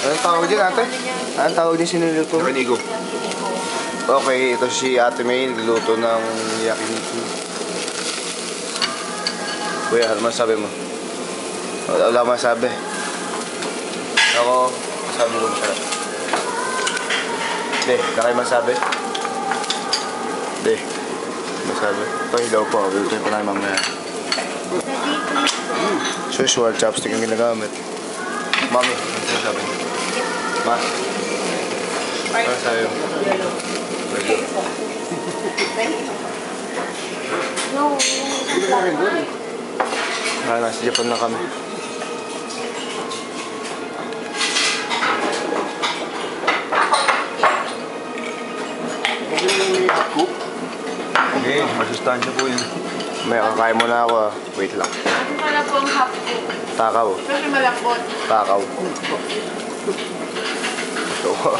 Anong tawag din ate? Anong tawag din sinuluto? Yakiniku. Okay, ito si Ate May, niluto ng yakiniku. Kuya, ano masabi mo? Wala masabi. Ako, masabi ko masarap. Hindi, na kayo masabi? Hindi, masabi. Ito hilaw po, bilutuin pa namin mamaya. So usual, chopstick ang ginagamit. Mami, ano sabi? Ma? Ano sabi mo? No. Nasa Japan na kami. Okay, masustansya po yun. May kakain muna ako. Wait lang. Ano pala po ang hap ko? Takaw. Kasi malakbot. Takaw. Ito ko.